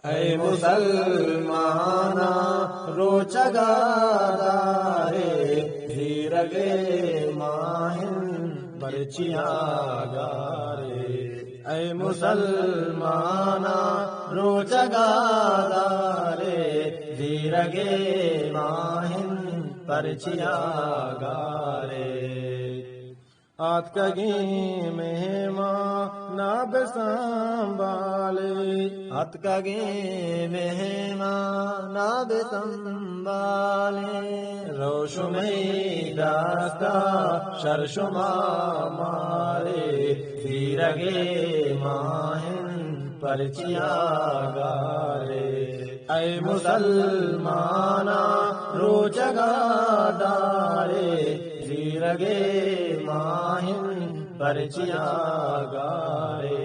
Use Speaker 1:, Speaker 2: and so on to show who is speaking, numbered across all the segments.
Speaker 1: اے مسلمانا روچگا دارے دھیرگے ماہن برچیاں گارے اے مسلمانا روچگا دارے دھیرگے ماہن برچیاں گارے آتکگی مہمان ناب سنبھالے آتکگی مہمان ناب سنبھالے روشمئی داستا شرشما مارے دھیرگے ماہن پرچیاں گارے اے مسلمانا روچگا دارے دھیرگے ماہن پرچیاں گارے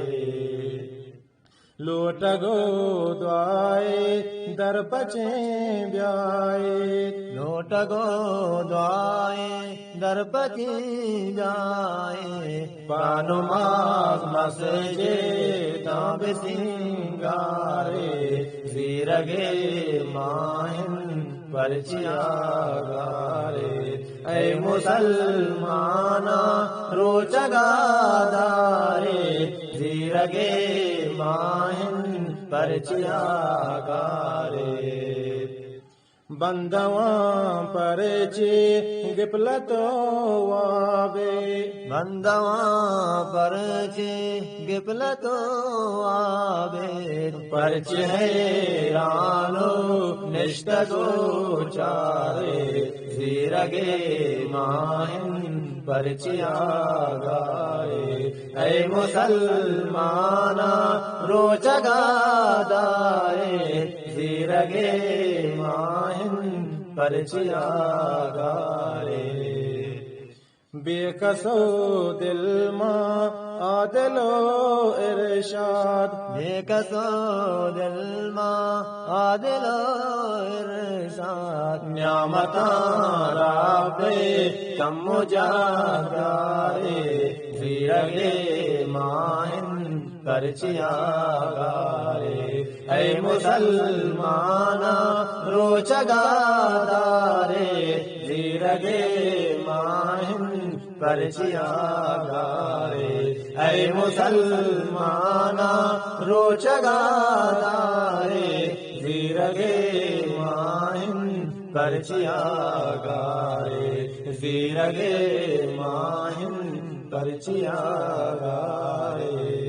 Speaker 1: لوٹگو دعائے در پچیں بیائے لوٹگو دعائے در پچیں بیائے پانماز مسجے تاب سنگارے دھیرگے ماہن پرچیاں گارے اے مسلمانا روچگا دارے دھیرگے ماہن پرچیاں گارے بندواں پرچی گپلتو وابے بندواں پرچی گپلتو وابے پرچ حیرانو نشتگو چارے دھیرگے ماہن پرچیاں گارے اے مسلمانا روچگا دارے دھیرگے ماہن پرچیاں گارے بے کسو دل ماں عادلو ارشاد بے کسو دل ماں عادلو ارشاد نعمتاں رابے کم جاگارے دھیرگے ماہن پرچیاں گارے اے مسلمانا روچگا دارے دھیرگے ماہن پرچیاں گارے اے مسلمانا روچگا دارے دھیرگے ماہن پرچیاں گارے دھیرگے ماہن پرچیاں گارے